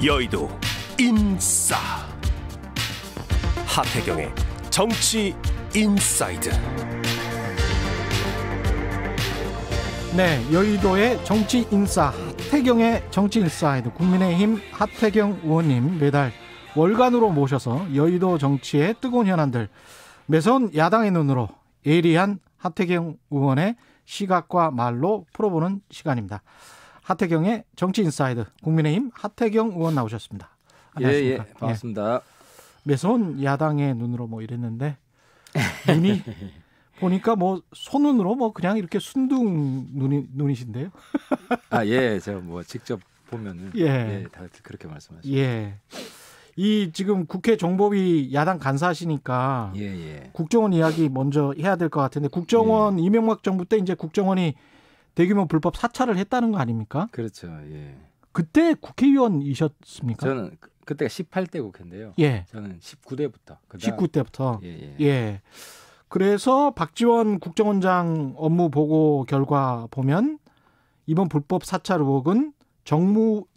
여의도 인싸 하태경의 정치 인사이드. 네, 여의도의 정치 인싸 하태경의 정치 인사이드, 국민의힘 하태경 의원님 매달 월간으로 모셔서 여의도 정치의 뜨거운 현안들 매선 야당의 눈으로 예리한 하태경 의원의 시각과 말로 풀어보는 시간입니다. 하태경의 정치 인사이드, 국민의힘 하태경 의원 나오셨습니다. 안녕하십니까? 예, 반갑습니다. 매선 야당의 눈으로 뭐 이랬는데 눈이 보니까 뭐 손눈으로 뭐 그냥 이렇게 순둥 눈이신데요. 아, 예, 제가 뭐 직접 보면은 예, 다 그렇게 말씀하시죠. 예. 이 지금 국회 정보위 야당 간사하시니까 국정원 이야기 먼저 해야 될 것 같은데, 국정원 이명박 정부 때 이제 국정원이 대규모 불법 사찰을 했다는 거 아닙니까? 그렇죠. 예. 그때 국회의원이셨습니까? 저는 그때가 18대 국회인데요. 예. 저는 19대부터. 19대부터. 예. 예. 그래서 박지원 국정원장 업무 보고 결과 보면 이번 불법 사찰 의혹은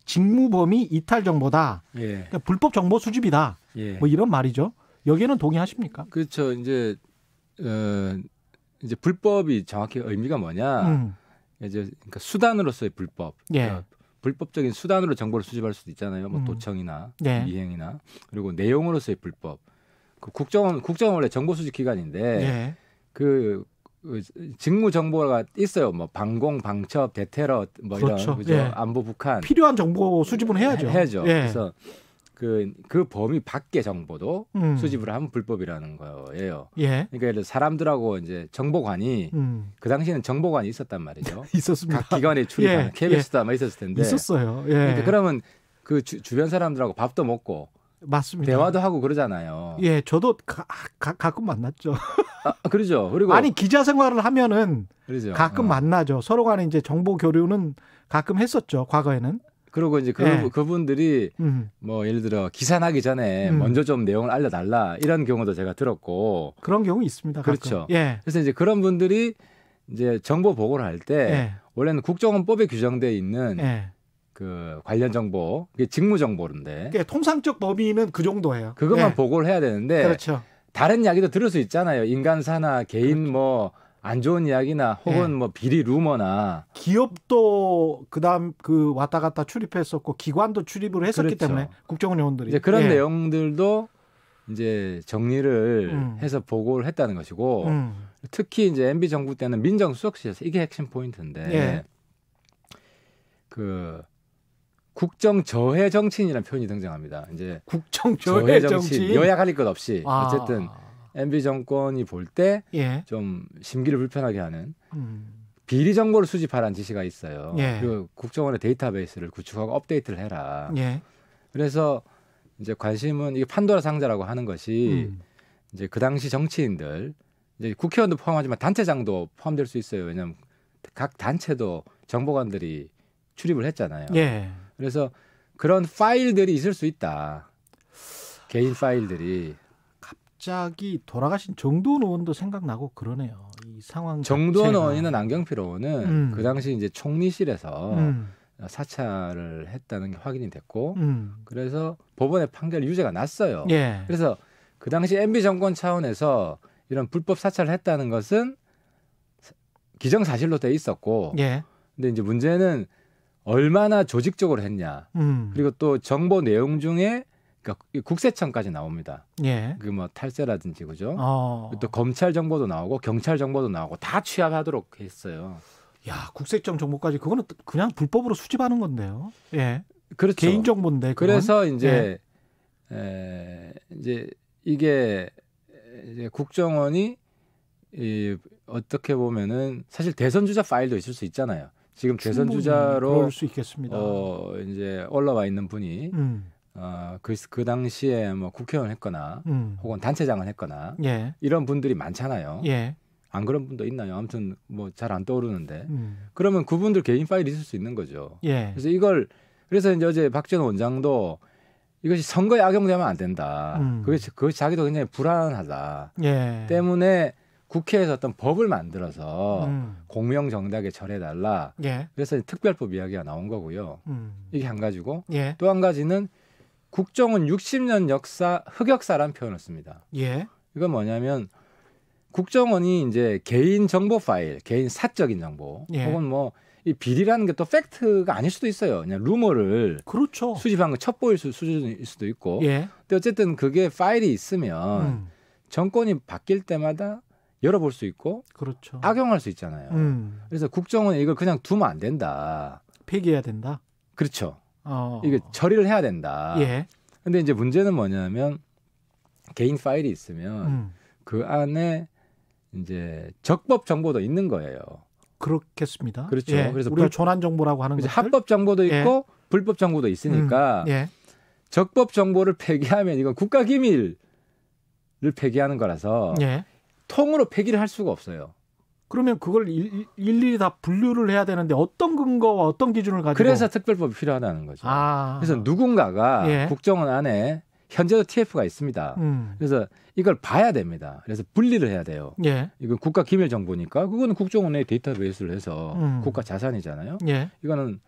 직무범위 이탈 정보다. 예. 그러니까 불법 정보 수집이다. 예. 뭐 이런 말이죠. 여기에는 동의하십니까? 그렇죠. 이제 불법이 정확히 의미가 뭐냐? 이제 그러니까 수단으로서의 불법. 예. 그러니까 불법적인 수단으로 정보를 수집할 수도 있잖아요. 뭐 도청이나 미행이나. 그리고 내용으로서의 불법. 그 국정원 원래 정보 수집 기관인데 그 직무 정보가 있어요. 뭐 방공, 방첩, 대테러 뭐 그렇죠. 이런 그죠? 안보, 북한 필요한 정보 수집은 해야죠. 해야죠. 그래서 그 범위 밖의 정보도 수집을 하면 불법이라는 거예요. 그러니까 사람들하고 이제 정보관이 그 당시에는 정보관이 있었단 말이죠. 있었습니다. 각 기관에 출입하는 KBS도 아마 있었을 텐데. 있었어요. 그러니까 그러면 그 주변 사람들하고 밥도 먹고 맞습니다. 대화도 하고 그러잖아요. 예, 저도 가끔 만났죠. 그러죠. 그리고 아니 기자 생활을 하면은 그러죠. 가끔 만나죠. 서로 간에 이제 정보 교류는 가끔 했었죠. 과거에는. 그리고 이제 그분들이 뭐 예를 들어 기사 나기 전에 먼저 좀 내용을 알려달라 이런 경우도 제가 들었고. 그런 경우 있습니다. 가끔. 그렇죠. 그래서 이제 그런 분들이 이제 정보 보고를 할 때 원래는 국정원법에 규정되어 있는 그 관련 정보, 이게 직무 정보인데. 그러니까 통상적 범위는 그 정도예요. 그것만 보고를 해야 되는데. 그렇죠. 다른 이야기도 들을 수 있잖아요. 인간사나 개인 그렇죠. 뭐 안 좋은 이야기나 혹은 뭐 비리 루머나. 기업도 그다음 그 왔다 갔다 출입했었고 기관도 출입을 했었기 때문에 국정원 요원들이 이제 그런 내용들도 이제 정리를 해서 보고를 했다는 것이고 특히 이제 MB 정부 때는 민정수석실에서 이게 핵심 포인트인데 그 국정저해 정치인이라는 표현이 등장합니다. 이제 국정저해 정치인 여야 가릴 것 없이 어쨌든 MB 정권이 볼 때 좀 심기를 불편하게 하는 비리 정보를 수집하라는 지시가 있어요. 그리고 국정원의 데이터베이스를 구축하고 업데이트를 해라. 그래서 이제 관심은 이게 판도라 상자라고 하는 것이 이제 그 당시 정치인들, 이제 국회의원도 포함하지만 단체장도 포함될 수 있어요. 왜냐하면 각 단체도 정보관들이 출입을 했잖아요. 그래서 그런 파일들이 있을 수 있다. 개인 파일들이. 갑자기 돌아가신 정두원 의원도 생각나고 그러네요. 이 상황. 정두원 의원이나 남경필 의원은 그 당시 이제 총리실에서 사찰을 했다는 게 확인이 됐고, 그래서 법원의 판결 유죄가 났어요. 그래서 그 당시 MB 정권 차원에서 이런 불법 사찰을 했다는 것은 기정사실로 돼 있었고, 근데 이제 문제는 얼마나 조직적으로 했냐. 그리고 또 정보 내용 중에 그러니까 국세청까지 나옵니다. 그 뭐 탈세라든지 그죠. 또 검찰 정보도 나오고 경찰 정보도 나오고 다 취합하도록 했어요. 야, 국세청 정보까지 그거는 그냥 불법으로 수집하는 건데요. 그렇죠. 개인 정보인데. 그래서 이제 이제 이게 이제 국정원이 어떻게 보면은 사실 대선 주자 파일도 있을 수 있잖아요. 지금 대선 주자로 그럴 수 있겠습니다. 이제 올라와 있는 분이 그 당시에 뭐 국회의원 했거나 혹은 단체장을 했거나 이런 분들이 많잖아요. 안 그런 분도 있나요? 아무튼 뭐 잘 안 떠오르는데 그러면 그분들 개인 파일이 있을 수 있는 거죠. 그래서 이제 어제 박지원 원장도 이것이 선거에 악용되면 안 된다. 그것이 자기도 굉장히 불안하다. 때문에 국회에서 어떤 법을 만들어서 공명정당하게 처리해달라. 예. 그래서 특별법 이야기가 나온 거고요. 이게 한 가지고 예. 또 한 가지는 국정원 60년 역사 흑역사라는 표현을 씁니다. 예. 이건 뭐냐면 국정원이 이제 개인 정보 파일, 개인 사적인 정보, 예. 혹은 뭐 이 비리라는 게 또 팩트가 아닐 수도 있어요. 그냥 루머를 그렇죠. 수집한 거 첩보일 수준일 수도 있고. 예. 근데 어쨌든 그게 파일이 있으면 정권이 바뀔 때마다 열어볼 수 있고, 그렇죠. 악용할 수 있잖아요. 그래서 국정원은 이걸 그냥 두면 안 된다. 폐기해야 된다. 그렇죠. 이게 처리를 해야 된다. 예. 근데 이제 문제는 뭐냐면 개인 파일이 있으면 그 안에 이제 적법 정보도 있는 거예요. 그렇겠습니다. 그렇죠. 예. 그래서 우리가 전환 정보라고 하는 것들. 합법 정보도 예. 있고 불법 정보도 있으니까 예. 적법 정보를 폐기하면 이건 국가 기밀을 폐기하는 거라서 예. 통으로 폐기를 할 수가 없어요. 그러면 그걸 일일이 다 분류를 해야 되는데 어떤 근거와 어떤 기준을 가지고. 그래서 특별법이 필요하다는 거죠. 그래서 누군가가 예. 국정원 안에 현재도 TF가 있습니다. 그래서 이걸 봐야 됩니다. 그래서 분리를 해야 돼요. 예. 이건 국가 기밀 정보니까 그거는 국정원의 데이터베이스를 해서 국가 자산이잖아요. 예. 이거는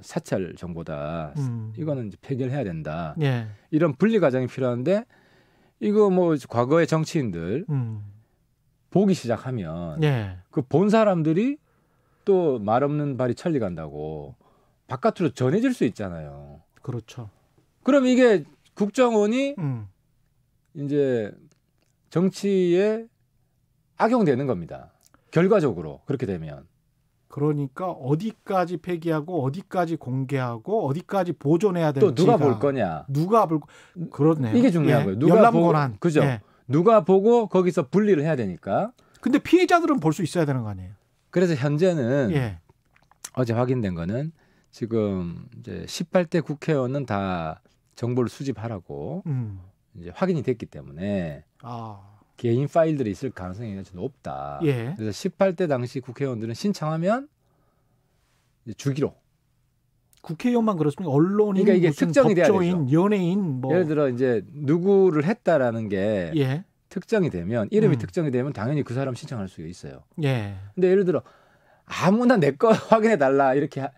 사찰 정보다. 이거는 이제 폐기해야 된다. 예. 이런 분리 과정이 필요한데 이거 뭐 과거의 정치인들 보기 시작하면 예. 그 본 사람들이 또 말 없는 발이 천리 간다고 바깥으로 전해질 수 있잖아요. 그렇죠. 그럼 이게 국정원이 이제 정치에 악용되는 겁니다. 결과적으로 그렇게 되면. 그러니까 어디까지 폐기하고 어디까지 공개하고 어디까지 보존해야 될지. 또 누가 볼 거냐. 누가 볼 그렇네요. 이게 중요한 예. 거예요. 누가 열람 보고, 권한. 그죠. 예. 누가 보고 거기서 분리를 해야 되니까. 근데 피해자들은 볼 수 있어야 되는 거 아니에요? 그래서 현재는 예. 어제 확인된 거는 지금 이제 18대 국회의원은 다 정보를 수집하라고 이제 확인이 됐기 때문에 개인 파일들이 있을 가능성이 아주 높다. 예. 그래서 18대 당시 국회의원들은 신청하면 이제 주기로. 국회의원만 그렇습니까? 언론인, 그러니까 이게 무슨 특정이 돼야 법조인, 되죠. 연예인 뭐. 예를 들어 이제 누구를 했다라는 게 예. 특정이 되면 이름이 특정이 되면 당연히 그 사람 신청할 수가 있어요. 예. 근데 예를 들어 아무나 내 거 확인해 달라 이렇게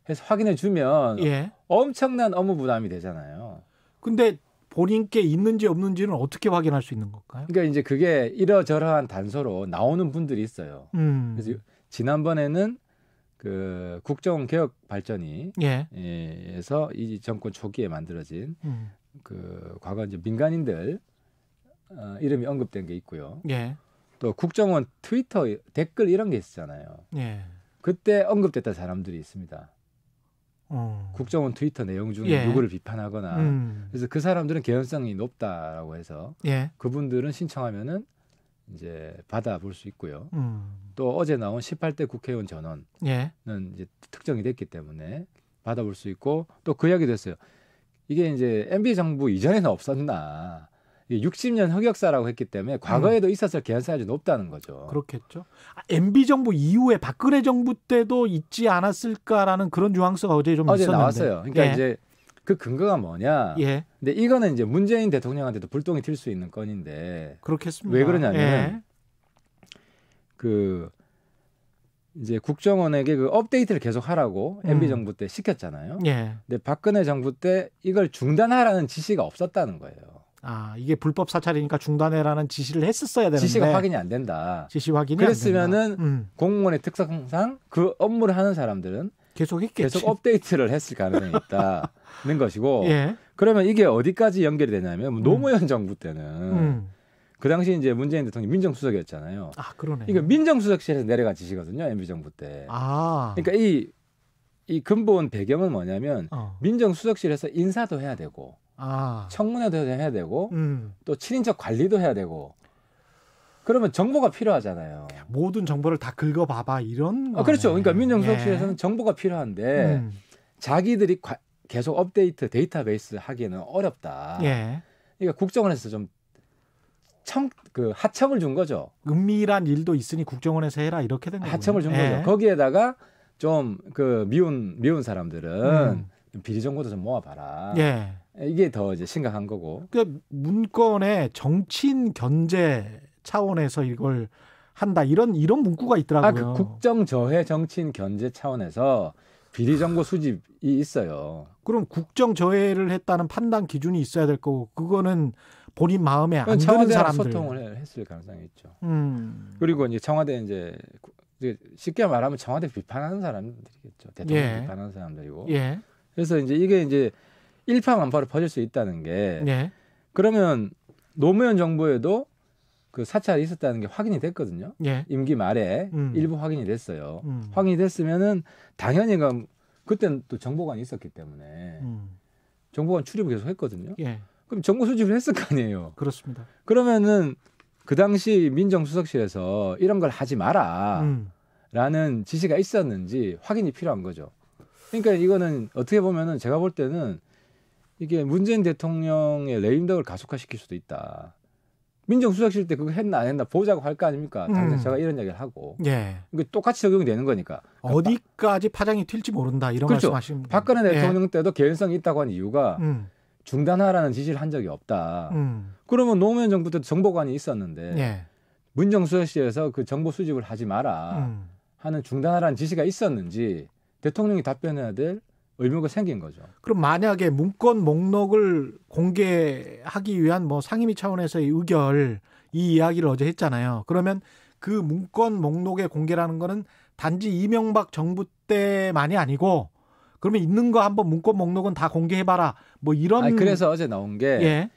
해서 확인해 주면 예. 엄청난 업무 부담이 되잖아요. 근데 본인께 있는지 없는지는 어떻게 확인할 수 있는 걸까요? 그러니까 이제 그게 이러저러한 단서로 나오는 분들이 있어요. 그래서 지난번에는 그 국정원 개혁 발전이 예. 에서 이 정권 초기에 만들어진 그 과거 이제 민간인들 이름이 언급된 게 있고요. 예. 또 국정원 트위터 댓글 이런 게 있었잖아요. 예. 그때 언급됐던 사람들이 있습니다. 국정원 트위터 내용 중에 예. 누구를 비판하거나 그래서 그 사람들은 개연성이 높다라고 해서 예. 그분들은 신청하면은 이제 받아볼 수 있고요. 또 어제 나온 18대 국회의원 전원은 예. 이제 특정이 됐기 때문에 받아볼 수 있고 또 그 이야기도 했어요. 이게 이제 MB 정부 이전에는 없었나. 60년 흑역사라고 했기 때문에 과거에도 있었을 개연성이 아주 높다는 거죠. 그렇겠죠. MB 정부 이후에 박근혜 정부 때도 있지 않았을까라는 그런 뉘앙스가 어제 좀 어제 있었는데. 나왔어요. 그러니까 예. 이제 그 근거가 뭐냐. 예. 근데 이거는 이제 문재인 대통령한테도 불똥이 튈 수 있는 건인데. 그렇겠습니다. 왜 그러냐면 예. 그 이제 국정원에게 그 업데이트를 계속 하라고 MB 정부 때 시켰잖아요. 예. 근데 박근혜 정부 때 이걸 중단하라는 지시가 없었다는 거예요. 이게 불법 사찰이니까 중단해라는 지시를 했었어야 되는데 지시가 확인이 안 된다. 지시 확인이 그랬으면은 안 된다. 공무원의 특성상 그 업무를 하는 사람들은 계속 했겠지. 계속 업데이트를 했을 가능성이 있다는 것이고. 예. 그러면 이게 어디까지 연결이 되냐면 노무현 정부 때는 그 당시 이제 문재인 대통령이 민정수석이었잖아요. 그러네. 이거 민정수석실에서 내려간 지시거든요. MB 정부 때. 그러니까 이 근본 배경은 뭐냐면 민정수석실에서 인사도 해야 되고 청문회도 해야 되고 또 친인척 관리도 해야 되고 그러면 정보가 필요하잖아요. 모든 정보를 다 긁어봐봐 이런 거네. 그렇죠. 그러니까 민정수석실에서는 정보가 필요한데 자기들이 계속 업데이트 데이터베이스 하기에는 어렵다. 예. 그러니까 국정원에서 좀 하청을 준 거죠. 은밀한 일도 있으니 국정원에서 해라 이렇게 된 거예요. 하청을 준 거죠. 거기에다가 좀 그 미운 사람들은 비리 정보도 좀 모아봐라. 예. 이게 더 이제 심각한 거고. 그러니까 문건에 정치인 견제 차원에서 이걸 한다 이런 문구가 있더라고요. 그 국정저해 정치인 견제 차원에서 비리 정보 수집이 있어요. 그럼 국정저해를 했다는 판단 기준이 있어야 될 거고 그거는 본인 마음에 안 드는 청와대랑 사람들 소통을 했을 가능성이 있죠. 그리고 이제 청와대 이제 쉽게 말하면 청와대 비판하는 사람들이겠죠. 대통령 비판하는 사람들이고. 그래서 이게 이제 일파만파로 퍼질 수 있다는 게 그러면 노무현 정부에도 그 사찰이 있었다는 게 확인이 됐거든요. 임기 말에 일부 확인이 됐어요. 확인이 됐으면은 당연히 그때는 또 정보관이 있었기 때문에 정보관 출입을 계속 했거든요. 그럼 정보 수집을 했을 거 아니에요. 그렇습니다. 그러면은 그 당시 민정수석실에서 이런 걸 하지 마라라는 지시가 있었는지 확인이 필요한 거죠. 그러니까 이거는 어떻게 보면은 제가 볼 때는 이게 문재인 대통령의 레임덕을 가속화시킬 수도 있다. 민정수석실 때 그거 했나 안 했나 보자고 할 거 아닙니까? 당장 제가 이런 얘기를 하고. 이게 똑같이 적용이 되는 거니까. 어디까지 파장이 튈지 모른다 이런 그렇죠. 말씀하시는 박근혜 대통령 때도 개연성이 있다고 한 이유가 중단하라는 지시를 한 적이 없다. 그러면 노무현 정부 때도 정보관이 있었는데 민정수석실에서 그 정보 수집을 하지 마라 하는 중단하라는 지시가 있었는지 대통령이 답변해야 될 의무가 생긴 거죠. 그럼 만약에 문건 목록을 공개하기 위한 뭐 상임위 차원에서의 의결 이 이야기를 어제 했잖아요. 그러면 그 문건 목록의 공개라는 거는 단지 이명박 정부 때만이 아니고 그러면 있는 거 한번 문건 목록은 다 공개해봐라. 뭐 이런. 그래서 어제 나온 게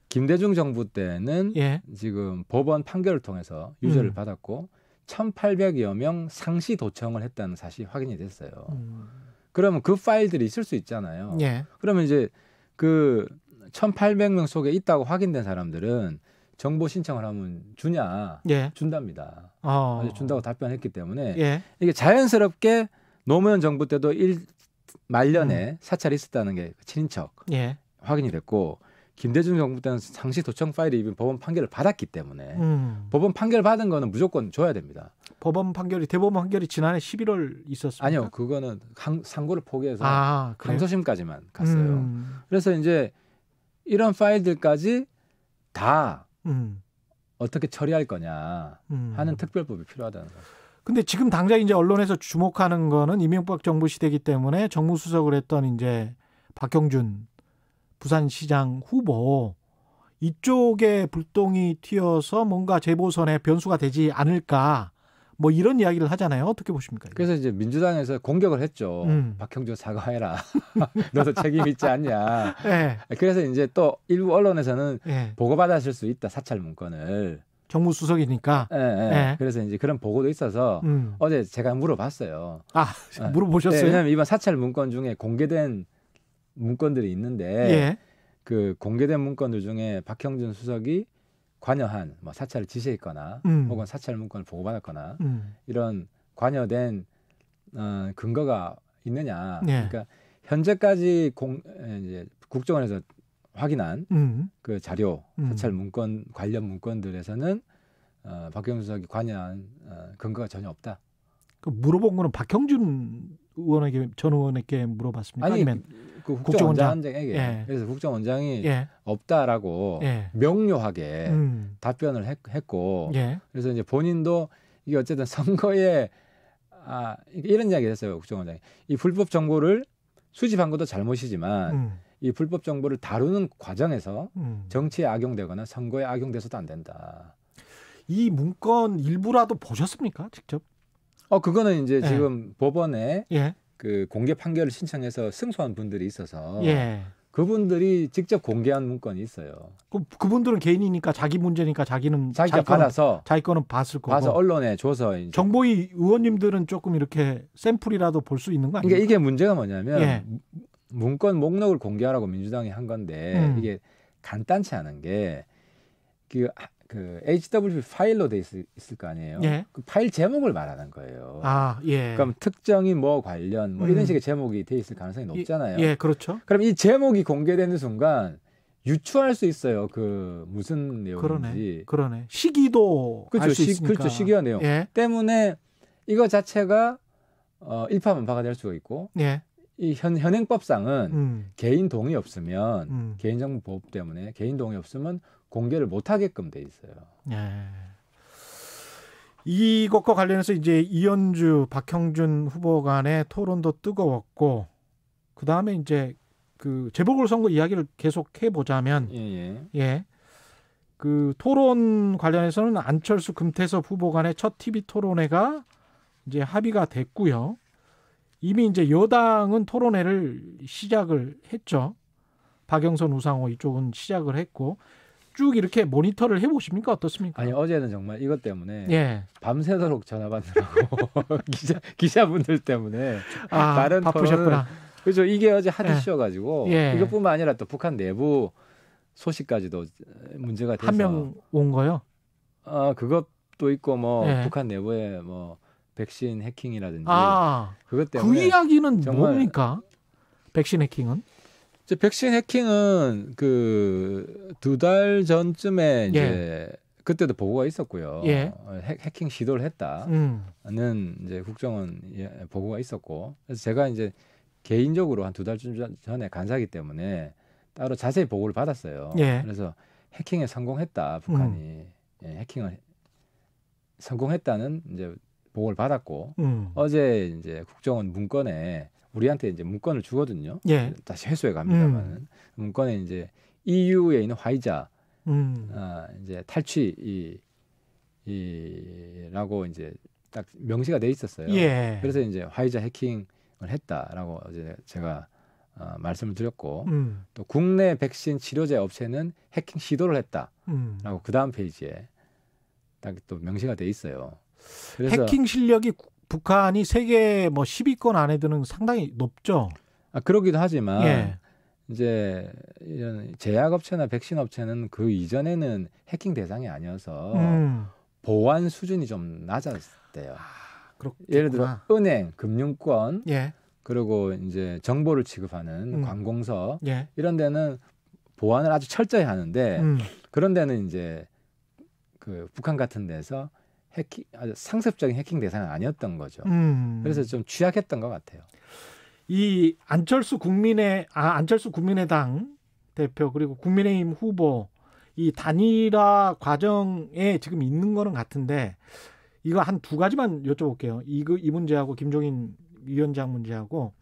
김대중 정부 때는 지금 법원 판결을 통해서 유죄를 받았고 1,800여 명 상시 도청을 했다는 사실이 확인이 됐어요. 그러면 그 파일들이 있을 수 있잖아요. 그러면 이제 그 1,800명 속에 있다고 확인된 사람들은 정보 신청을 하면 주냐? 준답니다. 준다고 답변했기 때문에 이게 자연스럽게 노무현 정부 때도 말년에 사찰이 있었다는 게 친인척 확인이 됐고 김대중 정부 때는 상시 도청 파일이 법원 판결을 받았기 때문에 법원 판결 받은 거는 무조건 줘야 됩니다. 대법원 판결이 지난해 11월 있었습니까? 아니요. 그거는 상고를 포기해서 항소심까지만 갔어요. 그래서 이제 이런 파일들까지 다 어떻게 처리할 거냐 하는 특별법이 필요하다는 거죠. 근데 지금 당장 이제 언론에서 주목하는 거는 이명박 정부 시대이기 때문에 정무수석을 했던 이제 박형준 부산시장 후보 이쪽에 불똥이 튀어서 뭔가 재보선에 변수가 되지 않을까 뭐 이런 이야기를 하잖아요. 어떻게 보십니까? 그래서 이제 민주당에서 공격을 했죠. 박형준 사과해라. 너도 책임 있지 않냐. 그래서 이제 또 일부 언론에서는 보고받았을 수 있다. 사찰 문건을. 정무수석이니까. 그래서 이제 그런 보고도 있어서 어제 제가 물어봤어요. 물어보셨어요? 왜냐하면 이번 사찰 문건 중에 공개된 문건들이 있는데 그 공개된 문건들 중에 박형준 수석이 관여한 뭐 사찰을 지시했거나 혹은 사찰 문건을 보고받았거나 이런 관여된 근거가 있느냐. 그러니까 현재까지 이제 국정원에서 확인한 그 자료 사찰 문건 관련 문건들에서는 박형준 수석이 관여한 근거가 전혀 없다. 그 물어본 거는 박형준 전 의원에게 물어봤습니까? 아니, 아니면 그 국정원장에게. 그래서 국정원장이 없다라고 명료하게 답변을 했고 그래서 이제 본인도 이게 어쨌든 선거에 이런 이야기를 했어요. 국정원장이. 이 불법 정보를 수집한 것도 잘못이지만 이 불법 정보를 다루는 과정에서 정치에 악용되거나 선거에 악용돼서도 안 된다. 이 문건 일부라도 보셨습니까? 직접? 그거는 이제 지금 법원에 그 공개 판결을 신청해서 승소한 분들이 있어서 그분들이 직접 공개한 문건이 있어요. 그분들은 개인이니까 자기 문제니까 자기가 받아서 자기 거는 봤을 거고. 봐서 언론에 줘서 이제. 정보위 의원님들은 조금 이렇게 샘플이라도 볼 수 있는 거 아닙니까? 그러니까 이게 문제가 뭐냐면 문건 목록을 공개하라고 민주당이 한 건데 이게 간단치 않은 게 그 HW 파일로 돼 있을 거 아니에요. 그 파일 제목을 말하는 거예요. 그럼 특정인 뭐 관련 뭐 이런 식의 제목이 돼 있을 가능성이 높잖아요. 그렇죠. 그럼 이 제목이 공개되는 순간 유추할 수 있어요. 그 무슨 내용인지. 그러네. 시기도 알 수 있으니까. 그렇죠. 시기와 내용. 때문에 이거 자체가 일파만파가 될 수가 있고 이 현행법상은 개인 동의 없으면 개인정보보호법 때문에 개인 동의 없으면 공개를 못하게끔 돼 있어요. 이것과 관련해서 이제 이현주, 박형준 후보 간의 토론도 뜨거웠고, 그 다음에 이제 그 재보궐선거 이야기를 계속 해보자면, 예. 그 토론 관련해서는 안철수, 금태섭 후보 간의 첫 TV 토론회가 이제 합의가 됐고요. 이미 이제 여당은 토론회를 시작을 했죠. 박영선, 우상호 이쪽은 시작을 했고, 쭉 이렇게 모니터를 해보십니까? 어떻습니까? 아니, 어제는 정말 이것 때문에 밤새도록 전화 받느라고 기자분들 때문에 다른 바쁘셨구나. 그렇죠. 이게 어제 핫 이슈여가지고 이것뿐만 아니라 또 북한 내부 소식까지도 문제가 돼서 한 명 온 거요? 그것도 있고 뭐 북한 내부에 뭐 백신 해킹이라든지 그것 그 때문에 이야기는 뭡니까? 백신 해킹은? 백신 해킹은 그 2달 전쯤에 이제 그때도 보고가 있었고요. 해킹 시도를 했다는 이제 국정원 보고가 있었고, 그래서 제가 이제 개인적으로 한 2달 전에 간사기 때문에 따로 자세히 보고를 받았어요. 그래서 해킹에 성공했다, 북한이 해킹을 성공했다는 이제 보고를 받았고, 어제 이제 국정원 문건에 우리한테 이제 문건을 주거든요. 다시 회수해 갑니다만 문건에 이제 EU에 있는 화이자 이제 탈취라고 이제 딱 명시가 돼 있었어요. 그래서 이제 화이자 해킹을 했다라고 어제 제가 말씀을 드렸고, 또 국내 백신 치료제 업체는 해킹 시도를 했다라고 그 다음 페이지에 딱 또 명시가 돼 있어요. 그래서 해킹 실력이 북한이 세계 뭐 10위권 안에 드는 상당히 높죠. 그러기도 하지만 이제 이런 제약업체나 백신업체는 그 이전에는 해킹 대상이 아니어서 보안 수준이 좀 낮았대요. 예를 들어 은행, 금융권, 그리고 이제 정보를 취급하는 관공서 이런 데는 보안을 아주 철저히 하는데 그런 데는 이제 그 북한 같은 데서 해킹, 아주 상습적인 해킹 대상은 아니었던 거죠. 그래서 좀 취약했던 것 같아요. 이 안철수 국민의당 대표 그리고 국민의힘 후보 이 단일화 과정에 지금 있는 거는 같은데, 이거 한 두 가지만 여쭤볼게요. 이 문제하고 김종인 위원장 문제하고,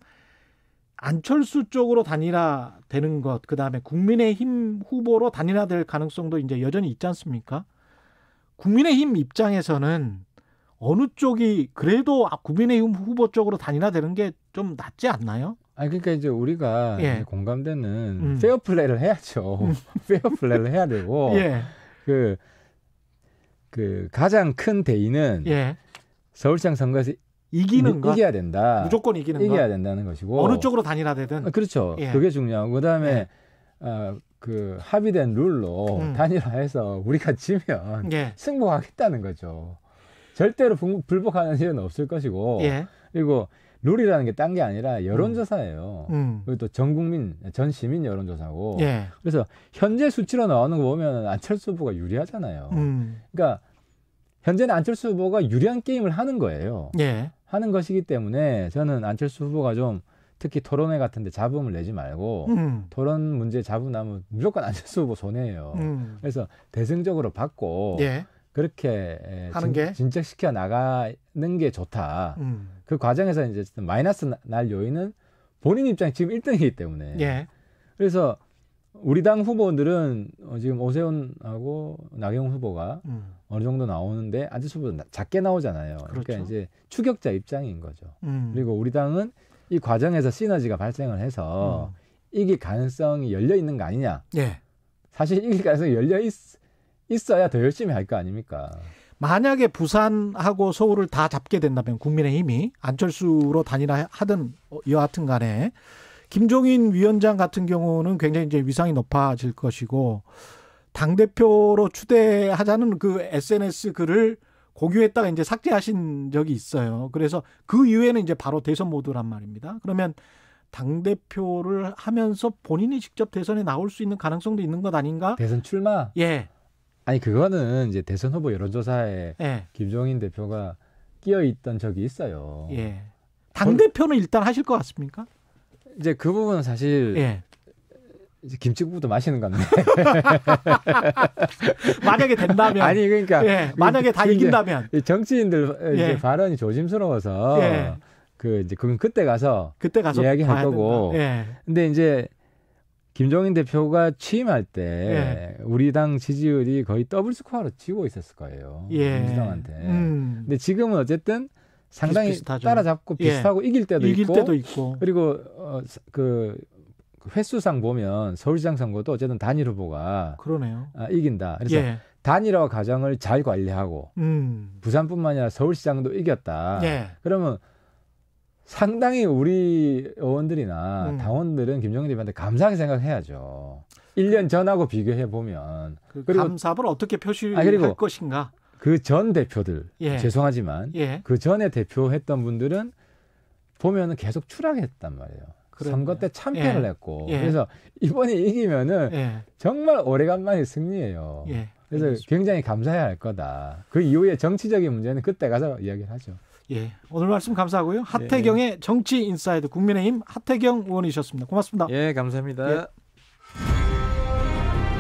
안철수 쪽으로 단일화 되는 것, 그 다음에 국민의힘 후보로 단일화 될 가능성도 이제 여전히 있지 않습니까? 국민의힘 입장에서는 어느 쪽이 그래도 국민의힘 후보 쪽으로 단일화되는 게 좀 낫지 않나요? 그러니까 이제 우리가 공감되는 페어 플레이를 해야죠. 페어 플레이를 해야 되고 그 가장 큰 대의는 서울시장 선거에서 이겨야 된다. 무조건 이겨야 된다는 것이고, 어느 쪽으로 단일화되든 그렇죠. 그게 중요하고, 그다음에 그 합의된 룰로 단일화해서 우리가 지면 승복하겠다는 거죠. 절대로 불복하는 일은 없을 것이고, 그리고 룰이라는 게 딴 게 아니라 여론조사예요. 그리고 또 전 시민 여론조사고, 그래서 현재 수치로 나오는 거 보면 안철수 후보가 유리하잖아요. 그러니까 현재는 안철수 후보가 유리한 게임을 하는 거예요. 하는 것이기 때문에 저는 안철수 후보가 좀 특히 토론회 같은 데 잡음을 내지 말고 토론 문제 잡음 나면 무조건 안철수 후보 손해예요. 그래서 대승적으로 받고 그렇게 진척시켜 나가는 게 좋다. 그 과정에서 이제 마이너스 날 요인은 본인 입장이 지금 1등이기 때문에. 그래서 우리 당 후보들은 지금 오세훈하고 나경원 후보가 어느 정도 나오는데 안철수 후보는 작게 나오잖아요. 그러니까 이제 추격자 입장인 거죠. 그리고 우리 당은 이 과정에서 시너지가 발생을 해서 이길 가능성이 열려 있는 거 아니냐. 사실 이길 가능성이 열려 있어야 더 열심히 할 거 아닙니까? 만약에 부산하고 서울을 다 잡게 된다면 국민의힘이 안철수로 단일화하든 여하튼 간에 김종인 위원장 같은 경우는 굉장히 이제 위상이 높아질 것이고, 당대표로 추대하자는 그 SNS 글을 공유했다가 이제 삭제하신 적이 있어요. 그래서 그 이후에는 이제 바로 대선 모드란 말입니다. 그러면 당대표를 하면서 본인이 직접 대선에 나올 수 있는 가능성도 있는 것 아닌가? 대선 출마? 아니, 그거는 이제 대선 후보 여론조사에 김종인 대표가 끼어 있던 적이 있어요. 당대표는 일단 하실 것 같습니까? 이제 그 부분은 사실 김치국도 마시는 건데. 만약에 된다면. 아니 그러니까 예, 만약에 다 이긴다면. 정치인들 이제 발언이 조심스러워서 그 이제 그건 그때 가서 이야기할 거고. 근데 이제 김종인 대표가 취임할 때 우리 당 지지율이 거의 더블 스코어로 지고 있었을 거예요. 민주당한테. 근데 지금은 어쨌든 상당히 비슷비슷하죠. 따라잡고 비슷하고 이길 때도 있고. 그리고 그 횟수상 보면 서울시장 선거도 어쨌든 단일 후보가 그러네요. 이긴다. 그래서 단일화 과정을 잘 관리하고 부산뿐만 아니라 서울시장도 이겼다. 그러면 상당히 우리 의원들이나 당원들은 김종인 대표한테 감사하게 생각해야죠. 1년 전하고 비교해 보면. 그리고 감사를 어떻게 표시할 것인가. 그 전 대표들 죄송하지만 그 전에 대표했던 분들은 보면은 계속 추락했단 말이에요. 선거 때 참패를 했고 그래서 이번에 이기면은 정말 오래간만에 승리예요. 그래서 알겠습니다. 굉장히 감사해야 할 거다. 그 이후에 정치적인 문제는 그때 가서 이야기를 하죠. 오늘 말씀 감사하고요. 하태경의 정치 인사이드 국민의힘 하태경 의원이셨습니다. 고맙습니다. 감사합니다.